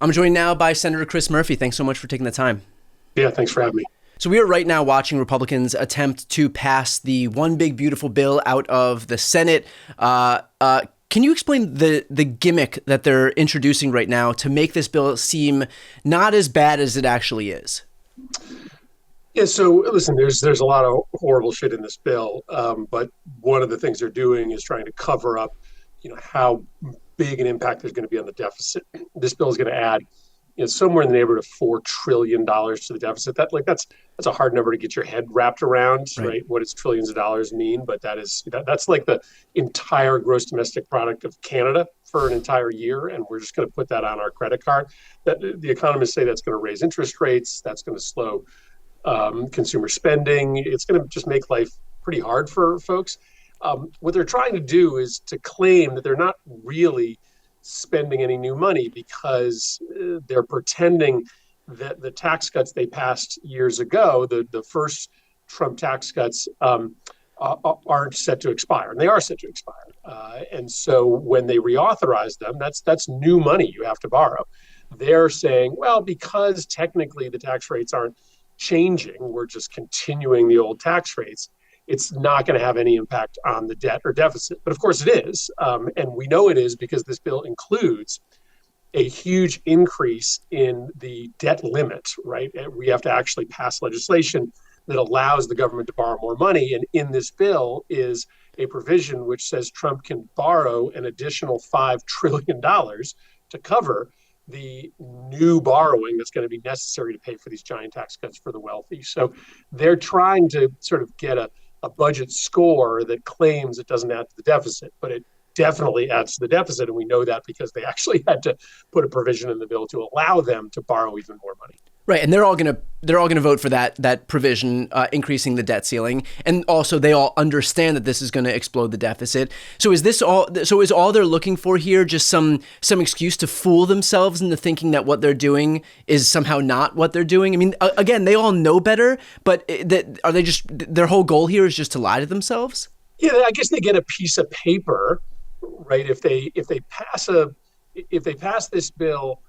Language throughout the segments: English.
I'm joined now by Senator Chris Murphy. Thanks so much for taking the time. Yeah, thanks for having me. So we are right now watching Republicans attempt to pass the one big beautiful bill out of the Senate. Can you explain the gimmick that they're introducing right now to make this bill seem not as bad as it actually is? Yeah, so listen, there's a lot of horrible shit in this bill, but one of the things they're doing is trying to cover up, how big an impact there's going to be on the deficit. This bill is going to add, somewhere in the neighborhood of $4 trillion to the deficit. That's a hard number to get your head wrapped around, right? What does trillions of dollars mean? But that's like the entire gross domestic product of Canada for an entire year, and we're just going to put that on our credit card. That the economists say that's going to raise interest rates. That's going to slow consumer spending. It's going to just make life pretty hard for folks. What they're trying to do is to claim that they're not really spending any new money because they're pretending that the tax cuts they passed years ago, the first Trump tax cuts, aren't set to expire, and they are set to expire. And so when they reauthorize them, that's new money you have to borrow. They're saying, well, because technically the tax rates aren't changing, we're just continuing the old tax rates, it's not going to have any impact on the debt or deficit. But of course it is. And we know it is because this bill includes a huge increase in the debt limit, right? We have to actually pass legislation that allows the government to borrow more money. And in this bill is a provision which says Trump can borrow an additional $5 trillion to cover the new borrowing that's going to be necessary to pay for these giant tax cuts for the wealthy. So they're trying to sort of get a budget score that claims it doesn't add to the deficit, but it definitely adds to the deficit. And we know that because they actually had to put a provision in the bill to allow them to borrow even more money. Right, and they're all gonna vote for that provision, increasing the debt ceiling, and also they all understand that this is going to explode the deficit. So is all they're looking for here just some excuse to fool themselves into thinking that what they're doing is somehow not what they're doing? I mean, again, they all know better, but their whole goal here is just to lie to themselves? Yeah, I guess they get a piece of paper, right? If they pass this bill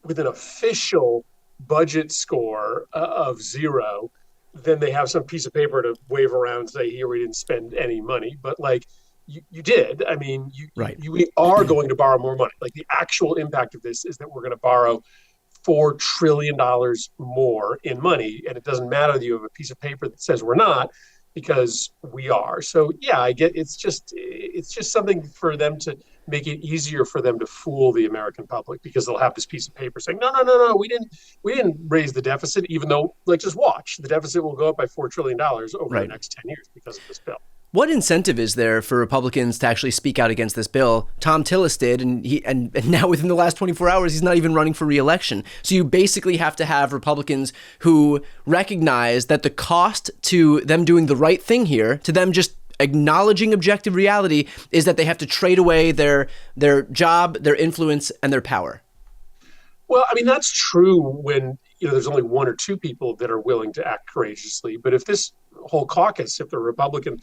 with an official budget score of 0, then they have some piece of paper to wave around and say, here, we didn't spend any money. But like you did, I mean, we are going to borrow more money. Like the actual impact of this is that we're going to borrow $4 trillion more in money. And it doesn't matter that you have a piece of paper that says we're not, because we are. So yeah, I get it's just something for them to make it easier for them to fool the American public, because they'll have this piece of paper saying, no, we didn't raise the deficit, even though, like, just watch, the deficit will go up by $4 trillion over the next 10 years because of this bill. What incentive is there for Republicans to actually speak out against this bill? Tom Tillis did, and now within the last 24 hours, he's not even running for re-election. So you basically have to have Republicans who recognize that the cost to them doing the right thing here, to them just acknowledging objective reality, is that they have to trade away their job, their influence, and their power. Well, I mean, that's true when there's only one or two people that are willing to act courageously. But if this whole caucus, if the Republican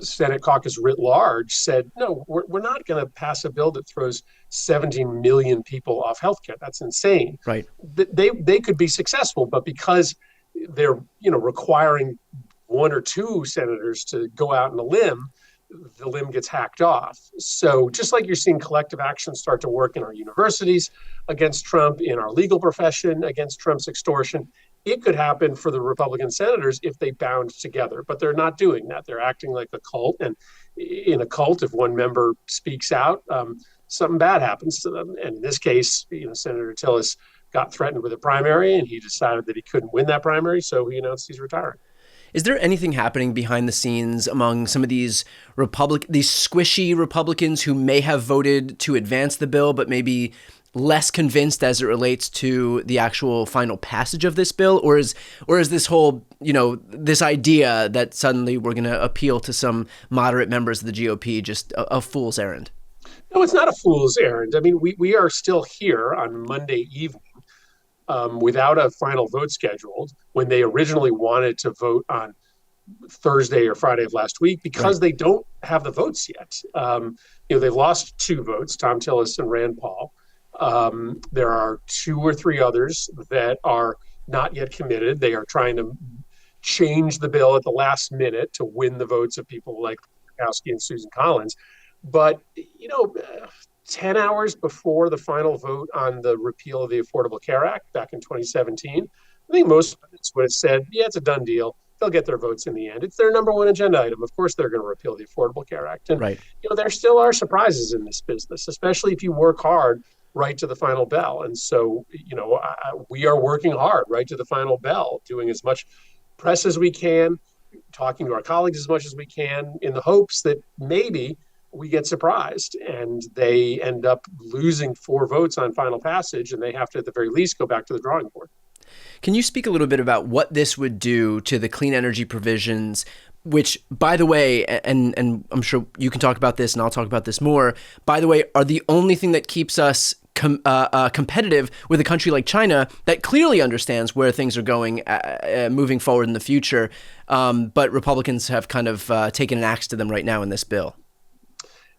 Senate caucus writ large said, no, we're not going to pass a bill that throws 17 million people off healthcare, that's insane. Right. They could be successful, but because they're requiring one or two senators to go out on a limb, the limb gets hacked off. So just like you're seeing collective action start to work in our universities against Trump, in our legal profession against Trump's extortion, it could happen for the Republican senators if they bound together. But they're not doing that. They're acting like a cult. And in a cult, if one member speaks out, something bad happens to them. And in this case, Senator Tillis got threatened with a primary, and he decided that he couldn't win that primary, so he announced he's retiring. Is there anything happening behind the scenes among some of these squishy Republicans who may have voted to advance the bill, but maybe less convinced as it relates to the actual final passage of this bill? Or is this whole, this idea that suddenly we're going to appeal to some moderate members of the GOP just a fool's errand? No, it's not a fool's errand. I mean, we are still here on Monday evening without a final vote scheduled, when they originally wanted to vote on Thursday or Friday of last week, because they don't have the votes yet. They've lost 2 votes, Tom Tillis and Rand Paul. There are two or three others that are not yet committed. They are trying to change the bill at the last minute to win the votes of people like Murkowski and Susan Collins. But, 10 hours before the final vote on the repeal of the Affordable Care Act back in 2017, I think most pundits would have said, yeah, it's a done deal. They'll get their votes in the end. It's their number one agenda item. Of course, they're going to repeal the Affordable Care Act. And, Right. there still are surprises in this business, especially if you work hard right to the final bell. And so, we are working hard right to the final bell, doing as much press as we can, talking to our colleagues as much as we can, in the hopes that maybe we get surprised and they end up losing 4 votes on final passage, and they have to, at the very least, go back to the drawing board. Can you speak a little bit about what this would do to the clean energy provisions, which, by the way, and I'm sure you can talk about this and I'll talk about this more, by the way, are the only thing that keeps us competitive with a country like China that clearly understands where things are going moving forward in the future. But Republicans have kind of taken an axe to them right now in this bill.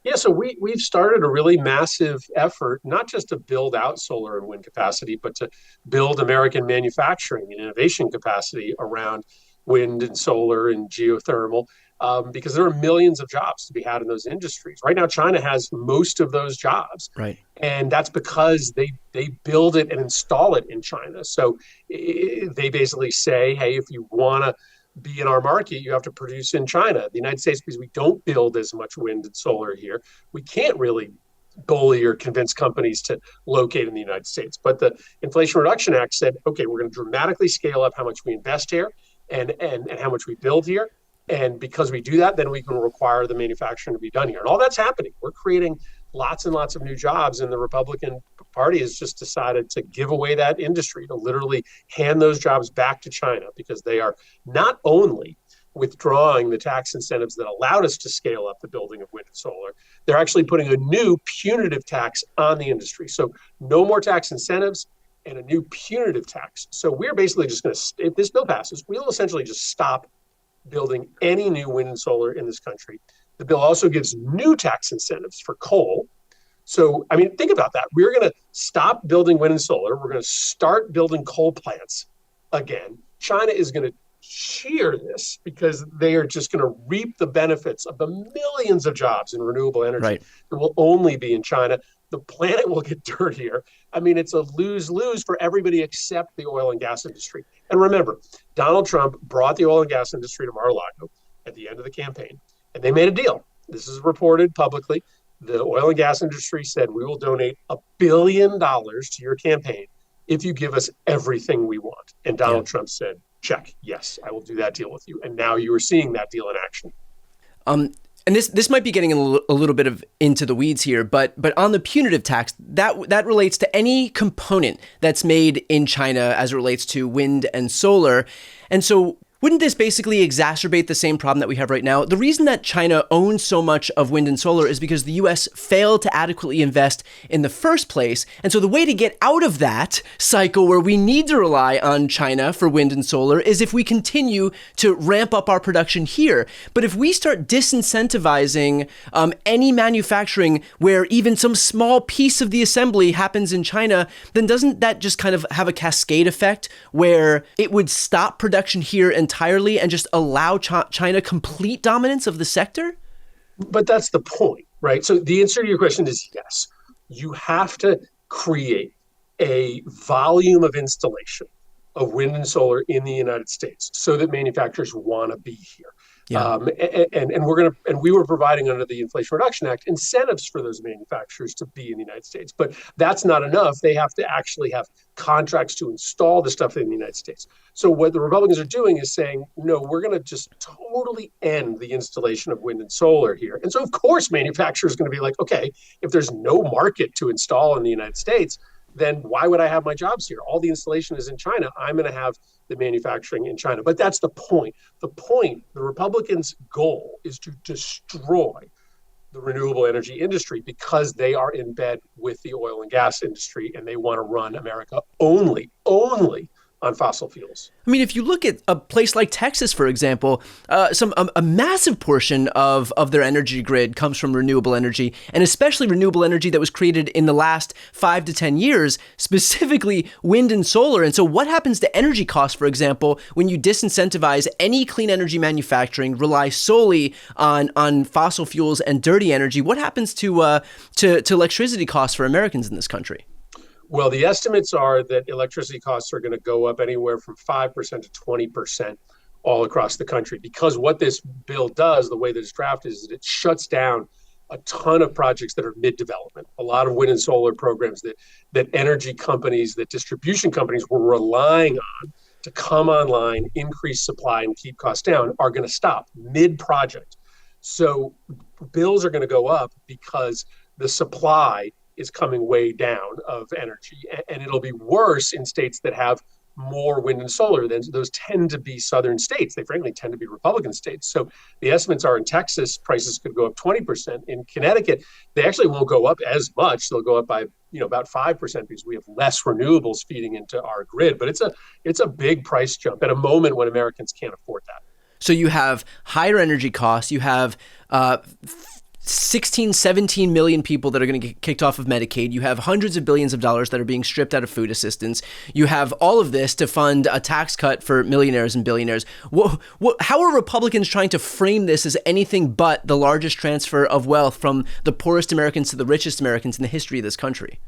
Yeah, so we've started a really massive effort, not just to build out solar and wind capacity, but to build American manufacturing and innovation capacity around wind and solar and geothermal, because there are millions of jobs to be had in those industries. Right now, China has most of those jobs. Right. And that's because they build it and install it in China. So they basically say, hey, if you want to be in our market, you have to produce in China. The United States, because we don't build as much wind and solar here, we can't really bully or convince companies to locate in the United States. But the Inflation Reduction Act said, okay, we're going to dramatically scale up how much we invest here and how much we build here. And because we do that, then we can require the manufacturing to be done here. And all that's happening. We're creating lots and lots of new jobs, and the Republican Party has just decided to give away that industry, to literally hand those jobs back to China, because they are not only withdrawing the tax incentives that allowed us to scale up the building of wind and solar, they're actually putting a new punitive tax on the industry. So no more tax incentives and a new punitive tax. So we're basically just going to, if this bill passes, we'll essentially just stop building any new wind and solar in this country. The bill also gives new tax incentives for coal. So, I mean, think about that. We're going to stop building wind and solar. We're going to start building coal plants again. China is going to cheer this because they are just going to reap the benefits of the millions of jobs in renewable energy that will only be in China. The planet will get dirtier. I mean, it's a lose-lose for everybody except the oil and gas industry. And remember, Donald Trump brought the oil and gas industry to Mar-a-Lago at the end of the campaign, and they made a deal. This is reported publicly. The oil and gas industry said, we will donate $1 billion to your campaign if you give us everything we want. And Donald Trump said, check, yes, I will do that deal with you. And now you are seeing that deal in action. And this might be getting a little bit of into the weeds here, but on the punitive tax, that relates to any component that's made in China as it relates to wind and solar. And so wouldn't this basically exacerbate the same problem that we have right now? The reason that China owns so much of wind and solar is because the US failed to adequately invest in the first place. And so the way to get out of that cycle where we need to rely on China for wind and solar is if we continue to ramp up our production here. But if we start disincentivizing any manufacturing where even some small piece of the assembly happens in China, then doesn't that just kind of have a cascade effect where it would stop production here entirely and just allow China complete dominance of the sector? But that's the point, right? So the answer to your question is yes. You have to create a volume of installation of wind and solar in the United States so that manufacturers want to be here. Yeah. And we were providing under the Inflation Reduction Act incentives for those manufacturers to be in the United States. But that's not enough. They have to actually have contracts to install the stuff in the United States. So what the Republicans are doing is saying, no, we're going to just totally end the installation of wind and solar here. And so, of course, manufacturers are going to be like, okay, if there's no market to install in the United States, then why would I have my jobs here? All the installation is in China. I'm going to have the manufacturing in China. But that's the point. The Republicans' goal is to destroy the renewable energy industry because they are in bed with the oil and gas industry and they want to run America only on fossil fuels. I mean, if you look at a place like Texas, for example, a massive portion of their energy grid comes from renewable energy, and especially renewable energy that was created in the last 5 to 10 years, specifically wind and solar. And so what happens to energy costs, for example, when you disincentivize any clean energy manufacturing, rely solely on fossil fuels and dirty energy? What happens to electricity costs for Americans in this country? Well, the estimates are that electricity costs are going to go up anywhere from 5% to 20% all across the country, because what this bill does, the way that it's drafted, is that it shuts down a ton of projects that are mid-development. A lot of wind and solar programs that energy companies, that distribution companies were relying on to come online, increase supply, and keep costs down are going to stop mid-project. So bills are going to go up because the supply is coming way down of energy. And it'll be worse in states that have more wind and solar. Then those tend to be southern states. They frankly tend to be Republican states. So the estimates are in Texas, prices could go up 20%. In Connecticut, they actually won't go up as much. They'll go up by about 5% because we have less renewables feeding into our grid. But it's a big price jump at a moment when Americans can't afford that. So you have higher energy costs. You have 16, 17 million people that are going to get kicked off of Medicaid. You have hundreds of billions of dollars that are being stripped out of food assistance. You have all of this to fund a tax cut for millionaires and billionaires. How are Republicans trying to frame this as anything but the largest transfer of wealth from the poorest Americans to the richest Americans in the history of this country?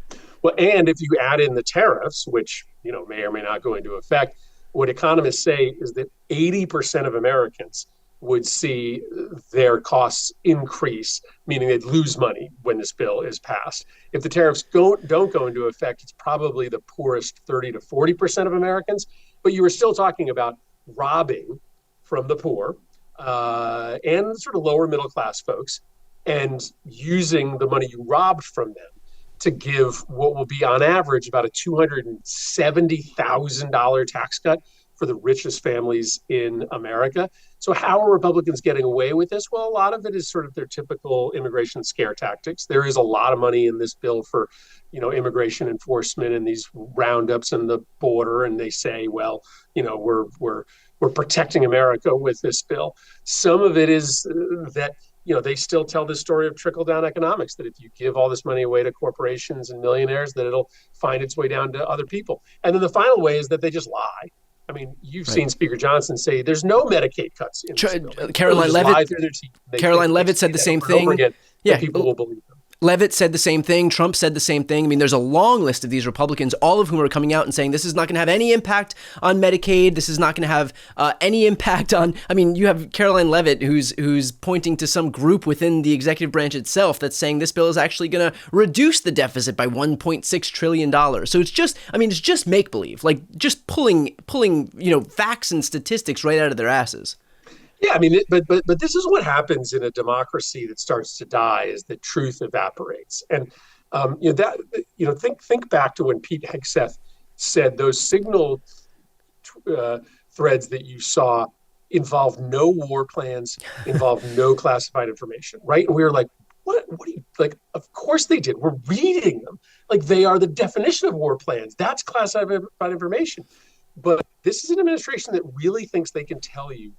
Well, and if you add in the tariffs, which may or may not go into effect, what economists say is that 80% of Americans would see their costs increase, meaning they'd lose money when this bill is passed. If the tariffs don't go into effect, it's probably the poorest 30 to 40% of Americans, but you were still talking about robbing from the poor and sort of lower middle class folks, and using the money you robbed from them to give what will be on average about a $270,000 tax cut for the richest families in America. So how are Republicans getting away with this? Well, a lot of it is sort of their typical immigration scare tactics. There is a lot of money in this bill for, immigration enforcement and these roundups in the border. And they say, well, we're protecting America with this bill. Some of it is that they still tell this story of trickle-down economics, that if you give all this money away to corporations and millionaires, that it'll find its way down to other people. And then the final way is that they just lie. I mean, you've seen Speaker Johnson say there's no Medicaid cuts in this bill. Caroline Leavitt said the same thing. Yeah, people will believe them. Leavitt said the same thing. Trump said the same thing. I mean, there's a long list of these Republicans, all of whom are coming out and saying this is not going to have any impact on Medicaid. This is not going to have any impact on. I mean, you have Caroline Leavitt, who's pointing to some group within the executive branch itself that's saying this bill is actually going to reduce the deficit by $1.6 trillion. So it's just make believe, like just pulling facts and statistics right out of their asses. Yeah, I mean, but this is what happens in a democracy that starts to die: is that truth evaporates. And think back to when Pete Hegseth said those signal threads that you saw involved no war plans, involved no classified information, right? And we were like, what are you like? Of course they did. We're reading them like they are the definition of war plans. That's classified information. But this is an administration that really thinks they can tell you,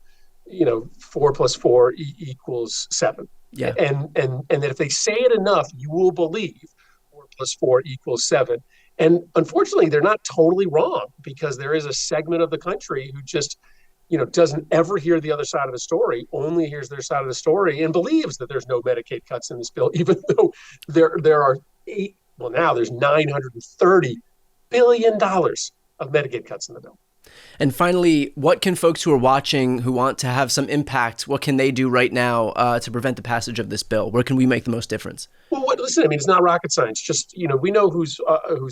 4 + 4 = 7. Yeah. And that if they say it enough, you will believe 4 + 4 = 7. And unfortunately, they're not totally wrong, because there is a segment of the country who just, doesn't ever hear the other side of the story, only hears their side of the story and believes that there's no Medicaid cuts in this bill, even though there are now there's $930 billion of Medicaid cuts in the bill. And finally, what can folks who are watching, who want to have some impact, what can they do right now to prevent the passage of this bill? Where can we make the most difference? Well, listen, I mean, it's not rocket science. Just, we know who's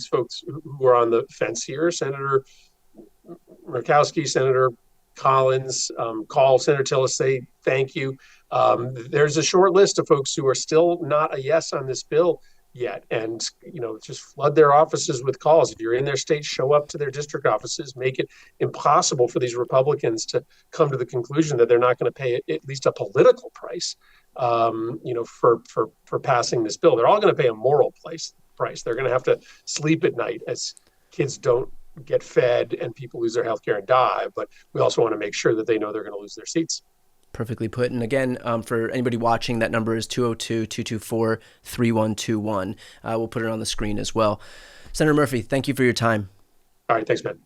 folks who are on the fence here. Senator Murkowski, Senator Collins, call Senator Tillis, say thank you. There's a short list of folks who are still not a yes on this bill yet, and just flood their offices with calls. If you're in their state, show up to their district offices. Make it impossible for these Republicans to come to the conclusion that they're not going to pay at least a political price, for passing this bill. They're all going to pay a moral price. They're going to have to sleep at night as kids don't get fed and people lose their health care and die, but we also want to make sure that they know they're going to lose their seats. Perfectly put. And again, for anybody watching, that number is 202-224-3121. We'll put it on the screen as well. Senator Murphy, thank you for your time. All right. Thanks, man.